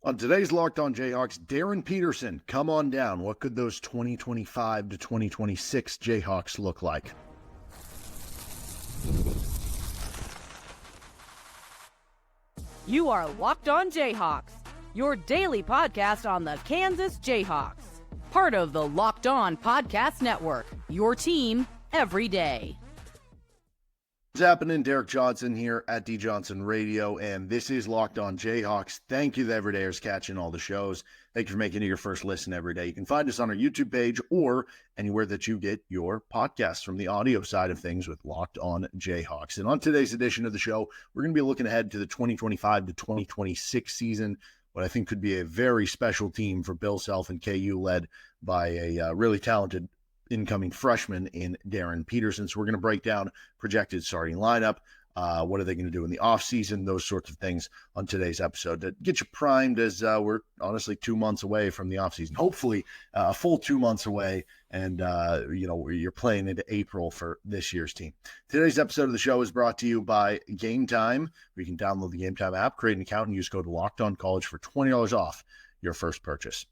On today's Locked On Jayhawks, Darryn Peterson, come on down. What could those 2025 to 2026 Jayhawks look like? You are Locked On Jayhawks, your daily podcast on the Kansas Jayhawks. Part of the Locked On Podcast Network, your team every day. What's happening? Derek Johnson here at D Johnson Radio, and this is Locked On Jayhawks. Thank you to everydayers catching all the shows. Thank you for making it your first listen every day. You can find us on our YouTube page or anywhere that you get your podcasts from the audio side of things with Locked On Jayhawks. And on today's edition of the show, we're going to be looking ahead to the 2025 to 2026 season, what I think could be a very special team for Bill Self and KU, led by a really talented incoming freshman in Darryn Peterson. So we're going to break down projected starting lineup. What are they going to do in the offseason? Those sorts of things on today's episode to get you primed as we're honestly 2 months away from the offseason. Hopefully a full 2 months away, and you're playing into April for this year's team. Today's episode of the show is brought to you by GameTime. You can download the GameTime app, create an account, and use code LOCKEDONCollege for $20 off your first purchase.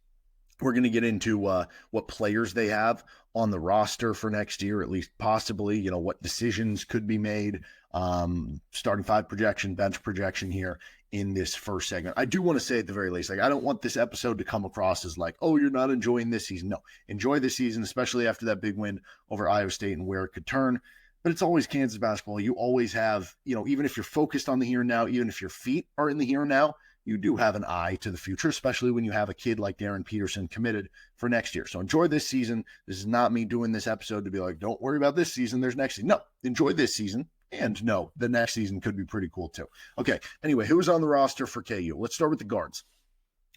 We're going to get into what players they have on the roster for next year, at least possibly, what decisions could be made, starting five projection, bench projection here in this first segment. I do want to say at the very least, I don't want this episode to come across as like, oh, you're not enjoying this season. No, enjoy this season, especially after that big win over Iowa State and where it could turn. But it's always Kansas basketball. You always have, even if you're focused on the here and now, even if your feet are in the here and now, you do have an eye to the future, especially when you have a kid like Darryn Peterson committed for next year. So enjoy this season. This is not me doing this episode to be like, don't worry about this season. There's next season. No, enjoy this season. And no, the next season could be pretty cool too. Okay, anyway, who's on the roster for KU? Let's start with the guards.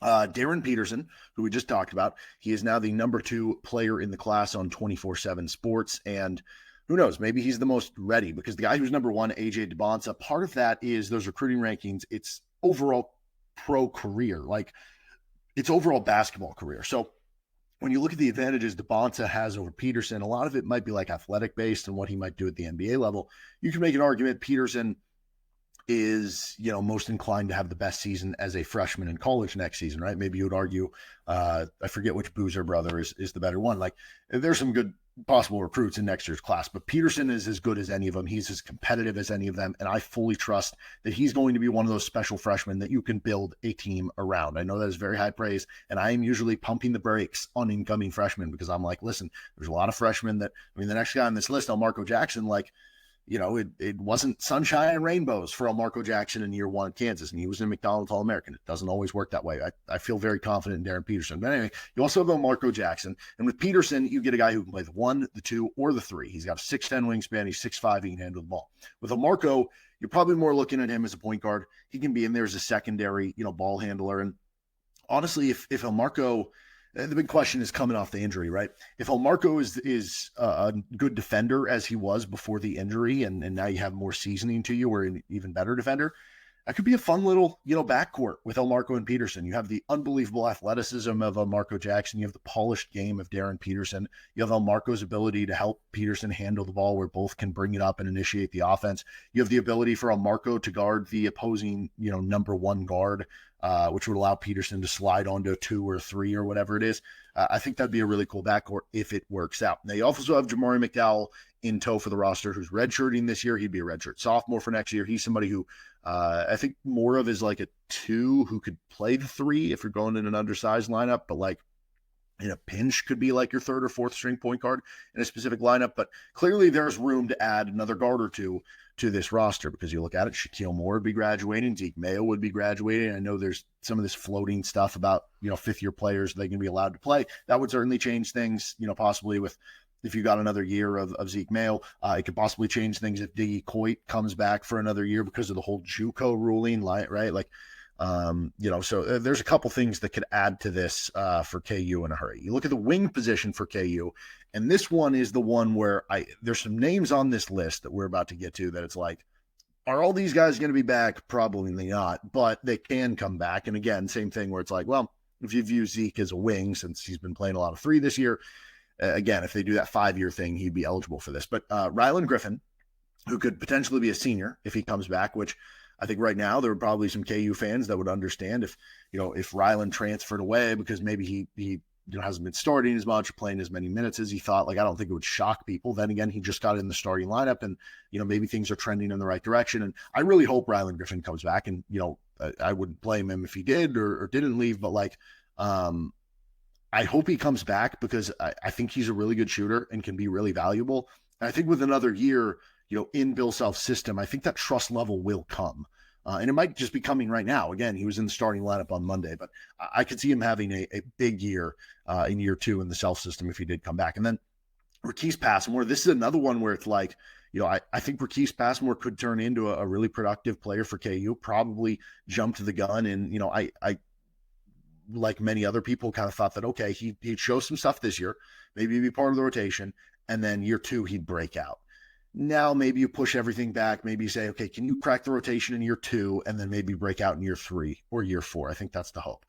Darryn Peterson, who we just talked about, he is now the number 2 player in the class on 24/7 Sports. And who knows, maybe he's the most ready, because the guy who's number 1, AJ DeBonsa, part of that is those recruiting rankings. It's overall pro career, like it's overall basketball career. So when you look at the advantages DeBonsa has over Peterson, a lot of it might be like athletic based and what he might do at the NBA level. You can make an argument Peterson is, most inclined to have the best season as a freshman in college next season, right? Maybe you would argue, I forget which Boozer brother is the better one. Like, there's some good possible recruits in next year's class, but Peterson is as good as any of them. He's as competitive as any of them, and I fully trust that he's going to be one of those special freshmen that you can build a team around. I know that is very high praise, and I am usually pumping the brakes on incoming freshmen because I'm like, listen, there's a lot of freshmen that, the next guy on this list, Elmarko Jackson, it wasn't sunshine and rainbows for Elmarko Jackson in year 1 at Kansas, and he was a McDonald's All-American. It doesn't always work that way. I feel very confident in Darryn Peterson. But anyway, you also have Elmarko Jackson, and with Peterson, you get a guy who can play the 1, the 2, or the 3. He's got a 6'10 wingspan. He's 6'5". He can handle the ball. With Elmarko, you're probably more looking at him as a point guard. He can be in there as a secondary, ball handler. And honestly, if Elmarko, the big question is coming off the injury, right? If Elmarko is a good defender as he was before the injury, and now you have more seasoning to you, or an even better defender, that could be a fun little, backcourt with Elmarko and Peterson. You have the unbelievable athleticism of Elmarko Jackson. You have the polished game of Darryn Peterson. You have Elmarko's ability to help Peterson handle the ball, where both can bring it up and initiate the offense. You have the ability for Elmarko to guard the opposing, number 1 guard, which would allow Peterson to slide onto a 2 or 3 or whatever it is. I think that'd be a really cool backcourt if it works out. Now, you also have Jamari McDowell in tow for the roster, who's redshirting this year. He'd be a redshirt sophomore for next year. He's somebody who I think more of is like a 2 who could play the 3 if you're going in an undersized lineup, but like in a pinch could be like your 3rd or 4th string point guard in a specific lineup. But clearly there's room to add another guard or 2 to this roster, because you look at it, Shaquille Moore would be graduating, Zeke Mayo would be graduating. I know there's some of this floating stuff about, 5th-year players, they can be allowed to play. That would certainly change things, possibly with, if you got another year of Zeke Mayo. It could possibly change things if Diggy Coit comes back for another year because of the whole JUCO ruling, right? Like, so there's a couple things that could add to this for KU in a hurry. You look at the wing position for KU, and this one is the one where there's some names on this list that we're about to get to that it's like, are all these guys going to be back? Probably not, but they can come back. And again, same thing where it's like, well, if you view Zeke as a wing, since he's been playing a lot of 3 this year, again, if they do that 5-year thing, he'd be eligible for this. But Rylan Griffen, who could potentially be a senior if he comes back, which I think right now there are probably some KU fans that would understand if Rylan transferred away because maybe he hasn't been starting as much, playing as many minutes as he thought. Like, I don't think it would shock people. Then again, he just got in the starting lineup and, maybe things are trending in the right direction. And I really hope Rylan Griffen comes back, and, I wouldn't blame him if he did or didn't leave, but I hope he comes back because I think he's a really good shooter and can be really valuable. And I think with another year, in Bill Self's system, I think that trust level will come. And it might just be coming right now. Again, he was in the starting lineup on Monday, but I could see him having a big year in year 2 in the Self system if he did come back. And then Marquise Passmore, this is another one where it's like, I think Marquise Passmore could turn into a really productive player for KU, probably jump to the gun. And, I like many other people, kind of thought that, okay, he'd show some stuff this year, maybe be part of the rotation, and then year 2, he'd break out. Now, maybe you push everything back. Maybe you say, okay, can you crack the rotation in year 2 and then maybe break out in year 3 or year 4? I think that's the hope.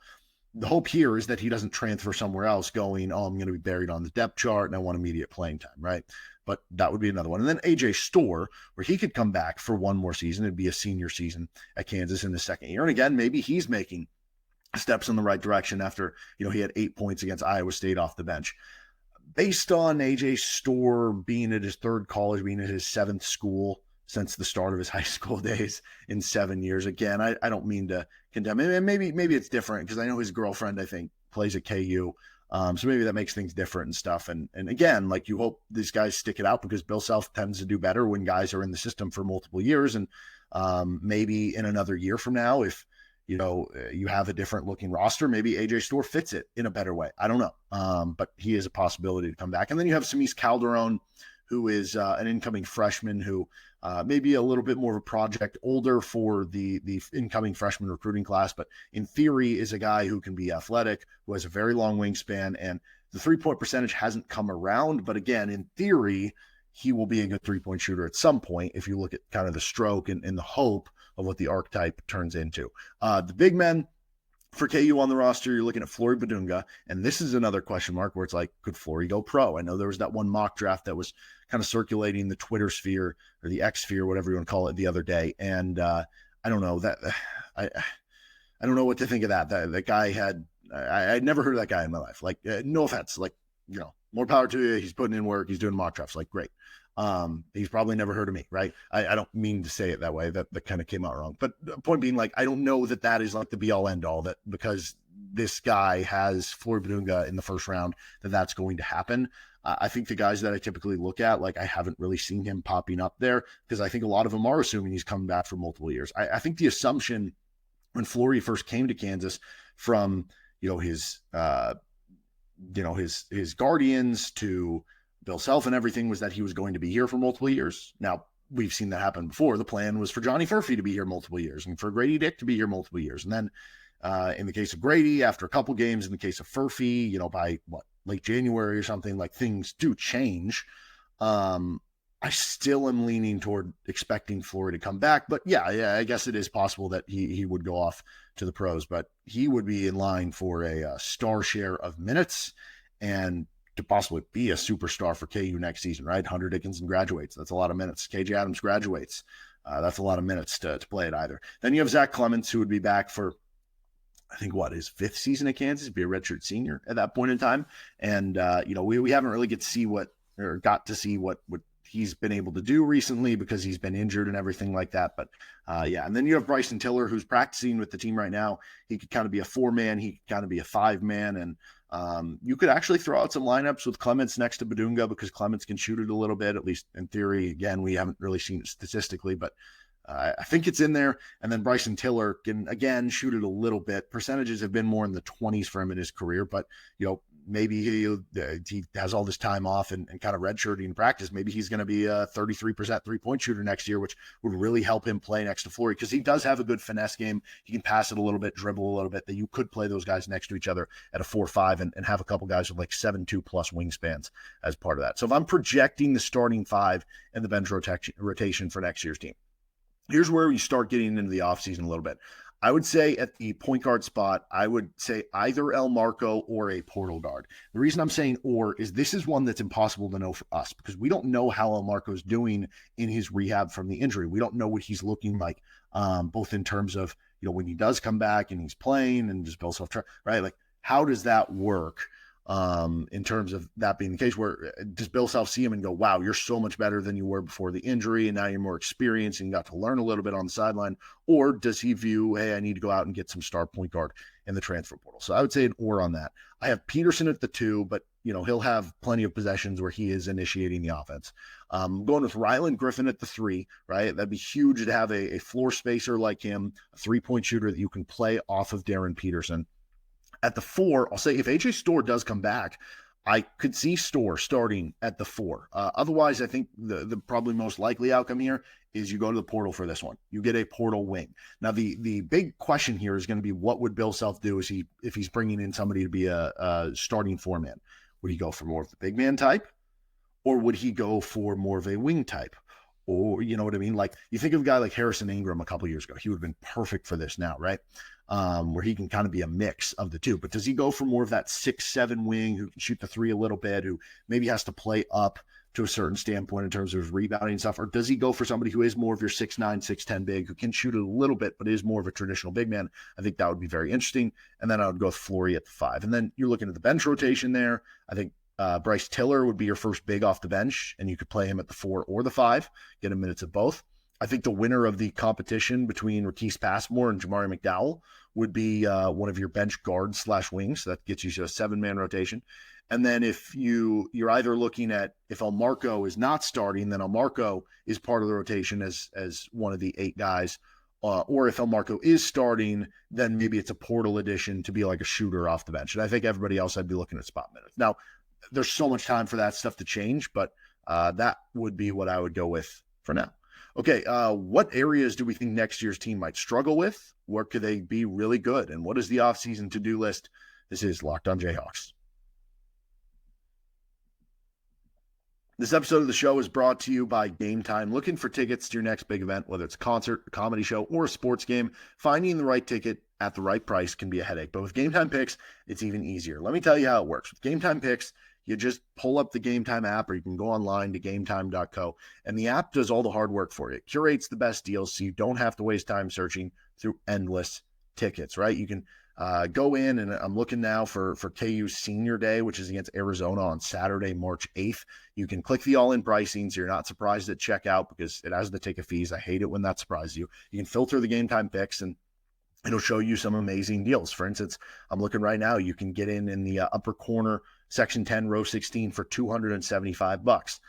The hope here is that he doesn't transfer somewhere else going, oh, I'm going to be buried on the depth chart and I want immediate playing time, right? But that would be another one. And then AJ Storr, where he could come back for one more season. It'd be a senior season at Kansas in the second year. And again, maybe he's making steps in the right direction after, he had 8 points against Iowa State off the bench. Based on AJ Storr being at his third college, being at his 7th school since the start of his high school days in 7 years. Again, I don't mean to condemn him. And maybe it's different because I know his girlfriend, I think, plays at KU. So maybe that makes things different and stuff. And again, like, you hope these guys stick it out because Bill Self tends to do better when guys are in the system for multiple years. And maybe in another year from now, if you have a different looking roster, maybe AJ Storr fits it in a better way. I don't know. But he is a possibility to come back. And then you have Samis Calderon, who is an incoming freshman who maybe a little bit more of a project, older for the incoming freshman recruiting class, but in theory is a guy who can be athletic, who has a very long wingspan, and the 3-point percentage hasn't come around. But again, in theory, he will be a good 3-point shooter at some point if you look at kind of the stroke and the hope of what the archetype turns into. The big men for KU on the roster, you're looking at Flory Bidunga, and this is another question mark where it's like, could Flory go pro? I know there was that one mock draft that was kind of circulating the Twitter sphere or the X sphere, whatever you want to call it, the other day, and I don't know that I don't know what to think of that. That guy had I'd never heard of that guy in my life. Like, no offense, like, more power to you. He's putting in work. He's doing mock drafts. Like, great. He's probably never heard of me, right? I don't mean to say it that way. That kind of came out wrong. But the point being, like, I don't know that is like the be all end all, that because this guy has Flory Bidunga in the first round, that's going to happen. I think the guys that I typically look at, like, I haven't really seen him popping up there because I think a lot of them are assuming he's coming back for multiple years. I think the assumption when Flory first came to Kansas from, his guardians to Bill Self and everything was that he was going to be here for multiple years. Now, we've seen that happen before. The plan was for Johnny Furphy to be here multiple years and for Grady Dick to be here multiple years. And then in the case of Grady, after a couple games, in the case of Furphy, by late January or something, like, things do change. I still am leaning toward expecting Flory to come back, but yeah, I guess it is possible that he would go off to the pros, but he would be in line for a star share of minutes and to possibly be a superstar for KU next season, right? Hunter Dickinson graduates. That's a lot of minutes. KJ Adams graduates. That's a lot of minutes to play at either. Then you have Zach Clements, who would be back for, I think, his 5th season at Kansas, be a redshirt senior at that point in time. And, we haven't really got to see what he's been able to do recently because he's been injured and everything like that. But and then you have Bryson Tiller, who's practicing with the team right now. He could kind of be a 4-man. He could kind of be a 5-man. And you could actually throw out some lineups with Clements next to Bidunga because Clements can shoot it a little bit, at least in theory. Again, we haven't really seen it statistically, but I think it's in there. And then Bryson Tiller can, again, shoot it a little bit. Percentages have been more in the 20s for him in his career, but, maybe he has all this time off and kind of redshirting in practice. Maybe he's going to be a 33% 3-point shooter next year, which would really help him play next to Flory because he does have a good finesse game. He can pass it a little bit, dribble a little bit, that you could play those guys next to each other at a 4-5 and have a couple guys with like 7'2" plus wingspans as part of that. So if I'm projecting the starting 5 and the bench rotation for next year's team, here's where we start getting into the offseason a little bit. I would say at the point guard spot, I would say either Elmarko or a portal guard. The reason I'm saying or is this is one that's impossible to know for us because we don't know how Elmarko's doing in his rehab from the injury. We don't know what he's looking like, both in terms of, when he does come back and he's playing and just builds self-trust, right? Like, how does that work? In terms of that being the case, where does Bill Self see him and go, wow, you're so much better than you were before the injury, and now you're more experienced and got to learn a little bit on the sideline? Or does he view, hey, I need to go out and get some star point guard in the transfer portal? So I would say an or on that. I have Peterson at the 2, but he'll have plenty of possessions where he is initiating the offense. Going with Rylan Griffen at the 3, right? That'd be huge to have a floor spacer like him, a 3-point shooter that you can play off of Darryn Peterson. At the 4, I'll say if AJ Storr does come back, I could see Storr starting at the 4. Otherwise, I think the probably most likely outcome here is you go to the portal for this one. You get a portal wing. Now, the big question here is going to be, what would Bill Self do if he's bringing in somebody to be a starting 4-man? Would he go for more of the big man type? Or would he go for more of a wing type? Or, you know what I mean? Like, you think of a guy like Harrison Ingram a couple years ago. He would have been perfect for this now, right? Where he can kind of be a mix of the two. But does he go for more of that 6'7" wing who can shoot the 3 a little bit, who maybe has to play up to a certain standpoint in terms of his rebounding and stuff? Or does he go for somebody who is more of your 6'9", 6'10" big, who can shoot a little bit, but is more of a traditional big man? I think that would be very interesting. And then I would go with Flory at the 5. And then you're looking at the bench rotation there. I think Bryce Tiller would be your first big off the bench, and you could play him at the 4 or the 5, get him minutes at both. I think the winner of the competition between Raquise Passmore and Jamari McDowell would be one of your bench guards / wings. That gets you to a 7-man rotation. And then if you're either looking at, if Elmarko is not starting, then Elmarko is part of the rotation as one of the 8 guys. Or if Elmarko is starting, then maybe it's a portal addition to be like a shooter off the bench. And I think everybody else, I'd be looking at spot minutes. Now, there's so much time for that stuff to change, but that would be what I would go with for now. Okay, what areas do we think next year's team might struggle with? Where could they be really good? And what is the offseason to-do list? This is Locked on Jayhawks. This episode of the show is brought to you by GameTime. Looking for tickets to your next big event, whether it's a concert, a comedy show, or a sports game, finding the right ticket at the right price can be a headache. But with GameTime Picks, it's even easier. Let me tell you how it works. With GameTime Picks, you just pull up the GameTime app, or you can go online to gametime.co, and the app does all the hard work for you. It curates the best deals so you don't have to waste time searching through endless tickets, right? You can go in, and I'm looking now for KU's Senior Day, which is against Arizona on Saturday, March 8th. You can click the all-in pricing so you're not surprised at checkout because it has the ticket fees. I hate it when that surprises you. You can filter the GameTime picks, and it'll show you some amazing deals. For instance, I'm looking right now. You can get in the upper corner, section 10, row 16 for $275.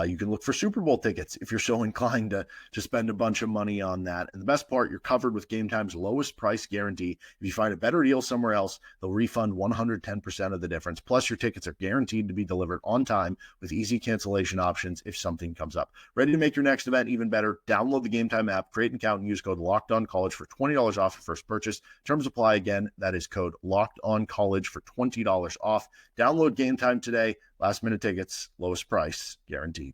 You can look for Super Bowl tickets if you're so inclined to spend a bunch of money on that. And the best part, you're covered with GameTime's lowest price guarantee. If you find a better deal somewhere else, they'll refund 110% of the difference. Plus, your tickets are guaranteed to be delivered on time with easy cancellation options if something comes up. Ready to make your next event even better? Download the GameTime app, create an account, and use code LOCKEDONCollege for $20 off your first purchase. Terms apply. Again, that is code LOCKEDONCollege for $20 off. Download GameTime today. Last minute tickets, lowest price guaranteed.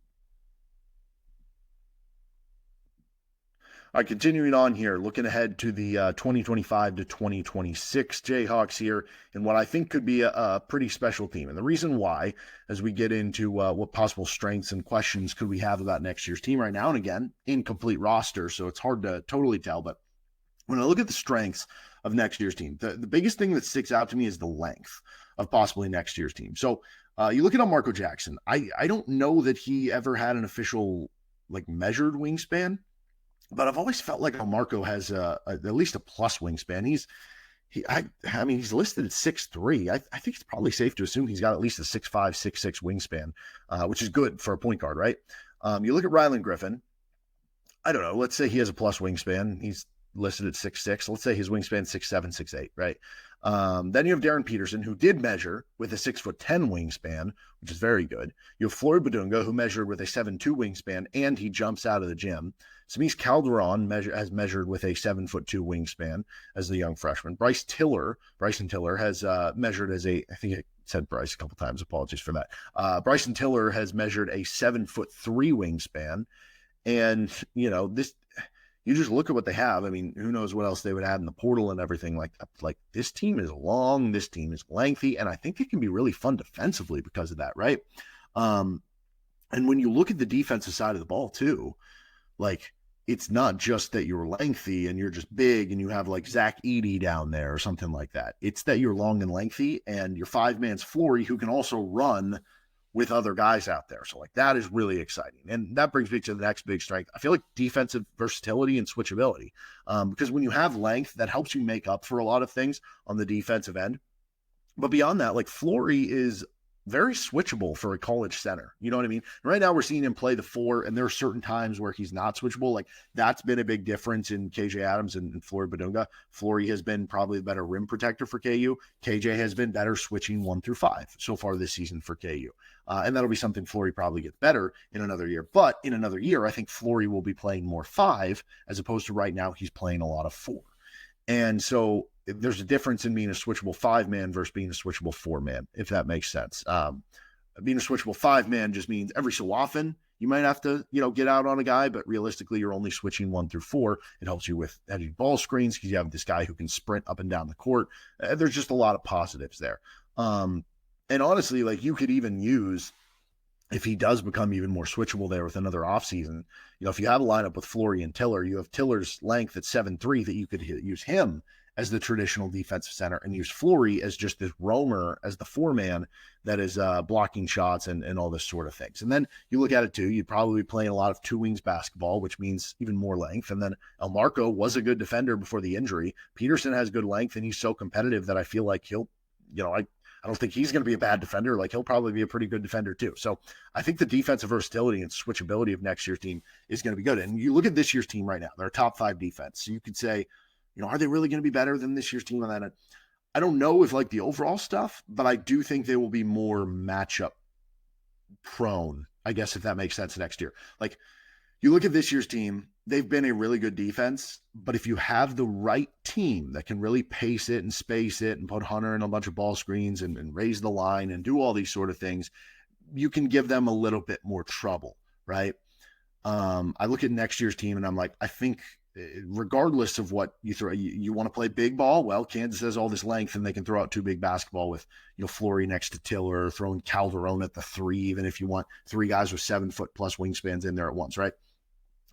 All right, continuing on here, looking ahead to the 2025 to 2026 Jayhawks here, and what I think could be a pretty special team. And the reason why, as we get into what possible strengths and questions could we have about next year's team right now, and again, incomplete roster, so it's hard to totally tell. But when I look at the strengths of next year's team, the biggest thing that sticks out to me is the length of possibly next year's team. So you look at Elmarko Jackson. I don't know that he ever had an official measured wingspan, but I've always felt like Elmarko has at least a plus wingspan. He's listed at 6'3". I think it's probably safe to assume he's got at least a 6'5", 6'6" wingspan, which is good for a point guard, right? You look at Rylan Griffen. I don't know. Let's say he has a plus wingspan. He's listed at 6'6". Let's say his wingspan 6'7", 6'8", right? Then you have Darryn Peterson, who did measure with a 6'10" wingspan, which is very good. You have Flory Bidunga, who measured with a 7'2" wingspan, and he jumps out of the gym. Samis Calderon has measured with a 7'2" wingspan as the young freshman. Bryson Tiller has measured as I think I said Bryce a couple times. Apologies for that. Bryson Tiller has measured a 7'3" wingspan. And, you just look at what they have. I mean, who knows what else they would add in the portal and everything like that. Like, this team is long, this team is lengthy, and I think it can be really fun defensively because of that, right? And when you look at the defensive side of the ball too, like, it's not just that you're lengthy and you're just big and you have like Zach Edey down there or something like that. It's that you're long and lengthy and your 5-man's Flory, who can also run with other guys out there. So like, that is really exciting. And that brings me to the next big strength. I feel like defensive versatility and switchability, because when you have length, that helps you make up for a lot of things on the defensive end. But beyond that, like, Flory is very switchable for a college center. You know what I mean? Right now we're seeing him play the 4, and there are certain times where he's not switchable. Like, that's been a big difference in KJ Adams and Flory Bidunga. Flory has been probably the better rim protector for KU. KJ has been better switching 1 through 5 so far this season for KU. And that'll be something Flory probably gets better in another year. But in another year, I think Flory will be playing more 5 as opposed to right now he's playing a lot of 4. And so there's a difference in being a switchable 5-man versus being a switchable 4-man, if that makes sense. Being a switchable 5-man just means every so often you might have to, get out on a guy, but realistically, you're only switching 1 through 4. It helps you with hedging ball screens because you have this guy who can sprint up and down the court. There's just a lot of positives there. And honestly, like, you could even use, if he does become even more switchable there with another offseason, if you have a lineup with Flory and Tiller, you have Tiller's length at 7'3", that you could use him as the traditional defensive center and use Flory as just this roamer, as the 4-man that is blocking shots and all this sort of things. And then you look at it too, you'd probably be playing a lot of 2 wings basketball, which means even more length. And then Elmarko was a good defender before the injury. Peterson has good length, and he's so competitive that I feel like he'll, I don't think he's going to be a bad defender. Like, he'll probably be a pretty good defender too. So I think the defensive versatility and switchability of next year's team is going to be good. And you look at this year's team right now, they're a top 5 defense. So you could say, are they really going to be better than this year's team on that? I don't know if like the overall stuff, but I do think they will be more matchup prone, I guess, if that makes sense next year. Like, you look at this year's team, they've been a really good defense, but if you have the right team that can really pace it and space it and put Hunter in a bunch of ball screens and raise the line and do all these sort of things, you can give them a little bit more trouble, right? I look at next year's team and I'm like, I think regardless of what you throw, you want to play big ball. Well, Kansas has all this length and they can throw out 2 big basketball with, Flory next to Tiller, throwing Calderon at the 3, even if you want 3 guys with 7-foot plus wingspans in there at once, right?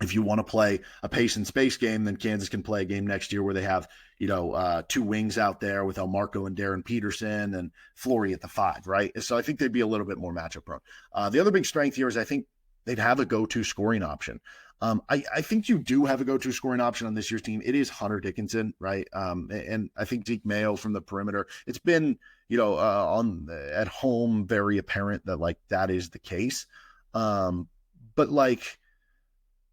If you want to play a pace and space game, then Kansas can play a game next year where they have, 2 wings out there with Elmarko and Darryn Peterson and Flory at the 5, right? So I think they'd be a little bit more matchup prone. The other big strength here is I think they'd have a go-to scoring option. I think you do have a go-to scoring option on this year's team. It is Hunter Dickinson, right? And I think Zeke Mayo from the perimeter. It's been, at home, very apparent that like that is the case. But like,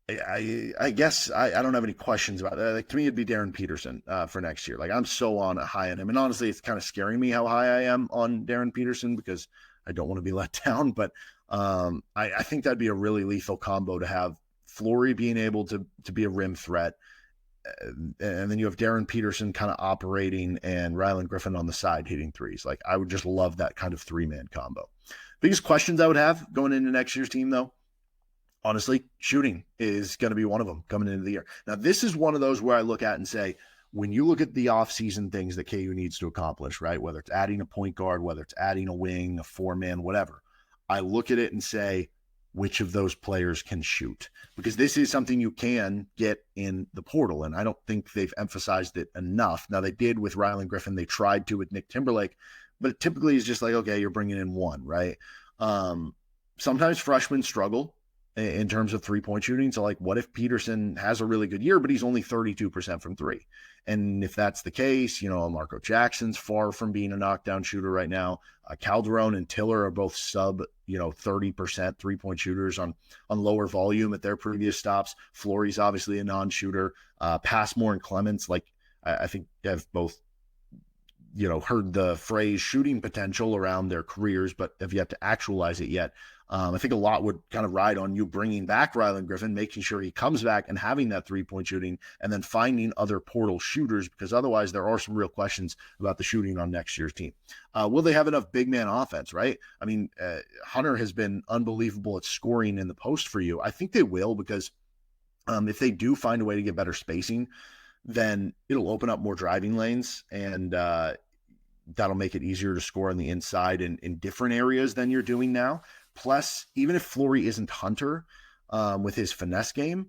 I guess I don't have any questions about that. Like, to me, it'd be Darryn Peterson for next year. Like, I'm so high on him, and honestly, it's kind of scaring me how high I am on Darryn Peterson because I don't want to be let down. But I think that'd be a really lethal combo to have Flory being able to be a rim threat, and then you have Darryn Peterson kind of operating and Rylan Griffen on the side hitting threes. Like, I would just love that kind of 3-man combo. Biggest questions I would have going into next year's team, though, honestly, shooting is going to be one of them coming into the year. Now, this is one of those where I look at and say, when you look at the offseason things that KU needs to accomplish, right, whether it's adding a point guard, whether it's adding a wing, a 4-man, whatever, I look at it and say, which of those players can shoot? Because this is something you can get in the portal, and I don't think they've emphasized it enough. Now, they did with Rylan Griffen. They tried to with Nick Timberlake, but it typically is just like, okay, you're bringing in one, right? Sometimes freshmen struggle in terms of 3-point shooting. So like, what if Peterson has a really good year, but he's only 32% from 3? And if that's the case, Marco Jackson's far from being a knockdown shooter right now. Calderon and Tiller are both sub, 30% 3-point shooters on lower volume at their previous stops. Flory's obviously a non-shooter. Passmore and Clements, like, I think have both, heard the phrase shooting potential around their careers, but have yet to actualize it yet. I think a lot would kind of ride on you bringing back Rylan Griffen, making sure he comes back and having that 3-point shooting, and then finding other portal shooters, because otherwise there are some real questions about the shooting on next year's team. Will they have enough big man offense, right? I mean, Hunter has been unbelievable at scoring in the post for you. I think they will, because If they do find a way to get better spacing, then it'll open up more driving lanes, and that'll make it easier to score on the inside in different areas than you're doing now. Plus, even if Flory isn't Hunter with his finesse game,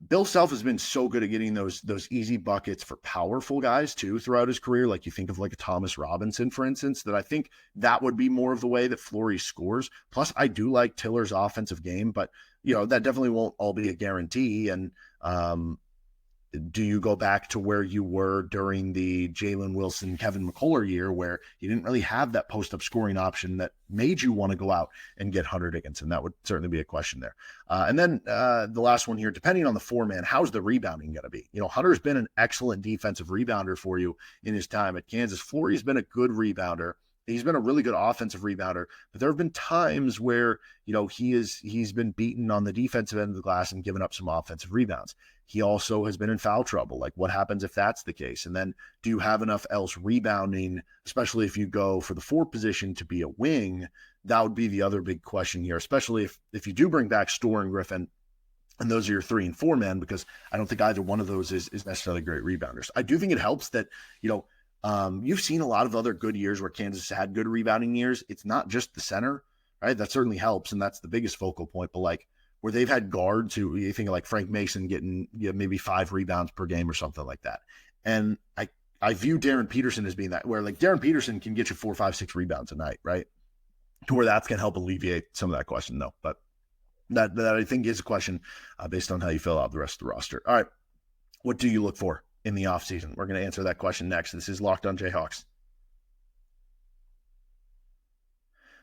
Bill Self has been so good at getting those easy buckets for powerful guys too throughout his career. Like you think of like a Thomas Robinson, for instance, that I think that would be more of the way that Flory scores. Plus, I do like Tiller's offensive game, but that definitely won't all be a guarantee. And do you go back to where you were during the Jalen Wilson, Kevin McCullough year, where you didn't really have that post-up scoring option that made you want to go out and get Hunter Dickinson? That would certainly be a question there. And then the last one here, depending on the four-man, how's the rebounding going to be? Hunter's been an excellent defensive rebounder for you in his time at Kansas. Flory's been a good rebounder. He's been a really good offensive rebounder, but there have been times where, he's been beaten on the defensive end of the glass and given up some offensive rebounds. He also has been in foul trouble. Like, what happens if that's the case? And then do you have enough else rebounding, especially if you go for the 4 position to be a wing? That would be the other big question here, especially if you do bring back Storr and Griffen, and those are your 3 and 4 men, because I don't think either one of those is necessarily great rebounders. I do think it helps that, you've seen a lot of other good years where Kansas had good rebounding years. It's not just the center, right? That certainly helps, and that's the biggest focal point. But like where they've had guards who, you think of like Frank Mason getting maybe 5 rebounds per game or something like that. And I view Darryn Peterson as being that, where like Darryn Peterson can get you 4, 5, 6 rebounds a night, right? To where that's going to help alleviate some of that question, though. But that I think is a question based on how you fill out the rest of the roster. All right, what do you look for in the offseason? We're going to answer that question next. This is Locked on Jayhawks.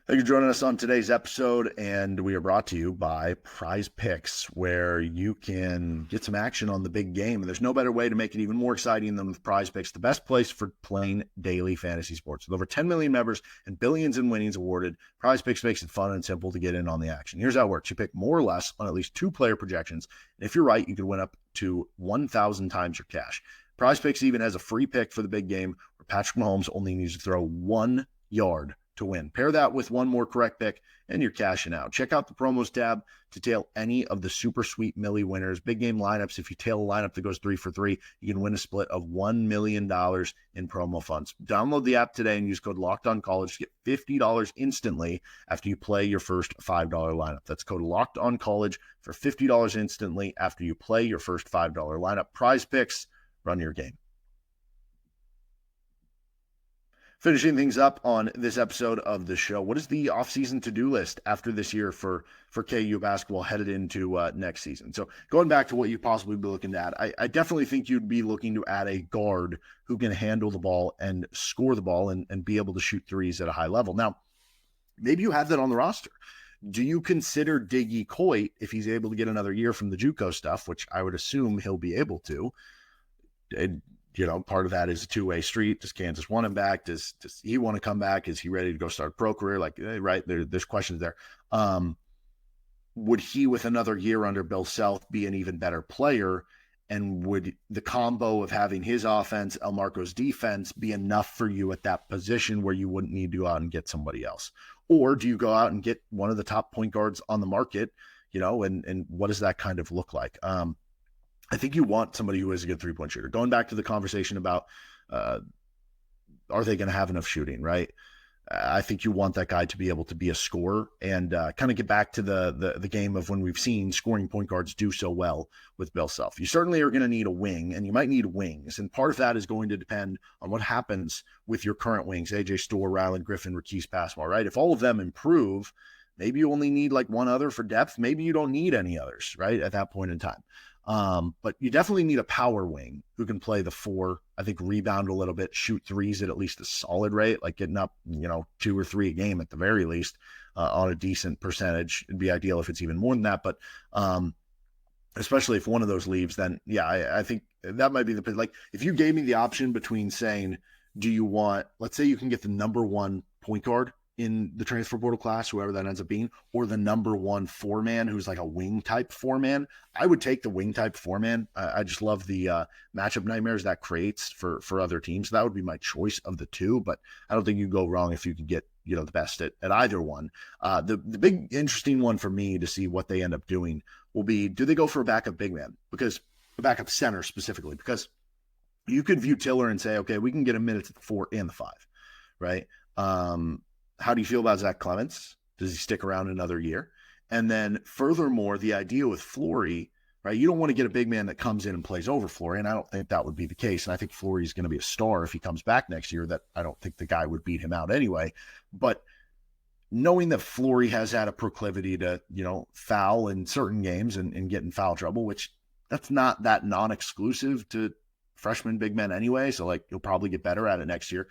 Thank you for joining us on today's episode, and we are brought to you by PrizePicks, where you can get some action on the big game. And there's no better way to make it even more exciting than with PrizePicks, the best place for playing daily fantasy sports. With over 10 million members and billions in winnings awarded, PrizePicks makes it fun and simple to get in on the action. Here's how it works. You pick more or less on at least 2 player projections, and if you're right, you could win up to 1,000 times your cash. PrizePicks even has a free pick for the big game, where Patrick Mahomes only needs to throw 1 yard to win. Pair that with one more correct pick and you're cashing out. Check out the promos tab to tail any of the super sweet Millie winners. Big game lineups. If you tail a lineup that goes 3 for 3, you can win a split of $1 million in promo funds. Download the app today and use code LOCKEDONCollege to get $50 instantly after you play your first $5 lineup. That's code LOCKEDONCollege for $50 instantly after you play your first $5 lineup. PrizePicks, run your game. Finishing things up on this episode of the show, what is the offseason to-do list after this year for KU basketball headed into next season? So going back to what you'd possibly be looking at, I definitely think you'd be looking to add a guard who can handle the ball and score the ball and be able to shoot threes at a high level. Now, maybe you have that on the roster. Do you consider Diggy Coit, if he's able to get another year from the JUCO stuff, which I would assume he'll be able to? Part of that is a 2-way street. Does Kansas want him back? Does he want to come back? Is he ready to go start a pro career? Right, there's questions there. Would he, with another year under Bill Self, be an even better player? And would the combo of having his offense, Elmarko's defense, be enough for you at that position where you wouldn't need to go out and get somebody else? Or do you go out and get one of the top point guards on the market, and what does that kind of look like? I think you want somebody who is a good 3-point shooter. Going back to the conversation about are they going to have enough shooting, right? I think you want that guy to be able to be a scorer and kind of get back to the game of when we've seen scoring point guards do so well with Bill Self. You certainly are going to need a wing, and you might need wings. And part of that is going to depend on what happens with your current wings, AJ Storr, Rylan Griffen, Rakis Passmore, right? If all of them improve, maybe you only need like one other for depth. Maybe you don't need any others, right, at that point in time. But you definitely need a power wing who can play the 4, I think rebound a little bit, shoot threes at least a solid rate, like getting up, 2 or 3 a game at the very least, on a decent percentage. It'd be ideal if it's even more than that. But, especially if one of those leaves, then yeah, I think that might be like, if you gave me the option between saying, do you want, let's say you can get the number 1 point guard in the transfer portal class, whoever that ends up being, or the number 1 4-man who's like a wing type 4-man, I would take the wing type 4-man. I just love the matchup nightmares that creates for other teams. That would be my choice of the 2, but I don't think you go wrong if you could get, the best at either one. The big interesting one for me to see what they end up doing will be, do they go for a backup big man? Because a backup center specifically, because you could view Tiller and say, okay, we can get him minutes at the 4 and the 5, right? How do you feel about Zach Clements? Does he stick around another year? And then furthermore, the idea with Flory, right? You don't want to get a big man that comes in and plays over Flory, and I don't think that would be the case. And I think Flory is going to be a star if he comes back next year. That I don't think the guy would beat him out anyway. But knowing that Flory has had a proclivity to, foul in certain games and get in foul trouble, which that's not that non-exclusive to freshman big men anyway. So like, you'll probably get better at it next year.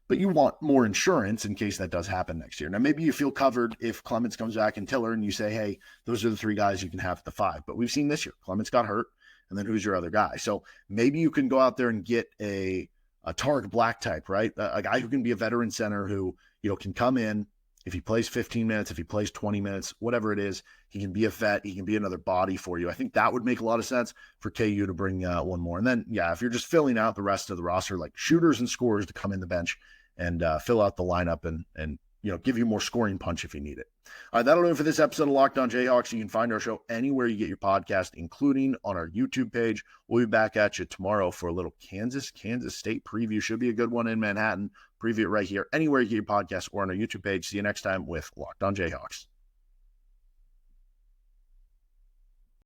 But you want more insurance in case that does happen next year. Now, maybe you feel covered if Clements comes back and Tiller and you say, hey, those are the 3 guys you can have at the 5. But we've seen this year, Clements got hurt, and then who's your other guy? So maybe you can go out there and get a Tarek Black type, right? A guy who can be a veteran center who, can come in. If he plays 15 minutes, if he plays 20 minutes, whatever it is, he can be a vet. He can be another body for you. I think that would make a lot of sense for KU to bring one more. And then, if you're just filling out the rest of the roster, like shooters and scorers to come in the bench and fill out the lineup and give you more scoring punch if you need it. All right, that'll do it for this episode of Locked On Jayhawks. You can find our show anywhere you get your podcast, including on our YouTube page. We'll be back at you tomorrow for a little Kansas State preview. Should be a good one in Manhattan. Preview it right here, anywhere you get your podcast or on our YouTube page. See you next time with Locked On Jayhawks.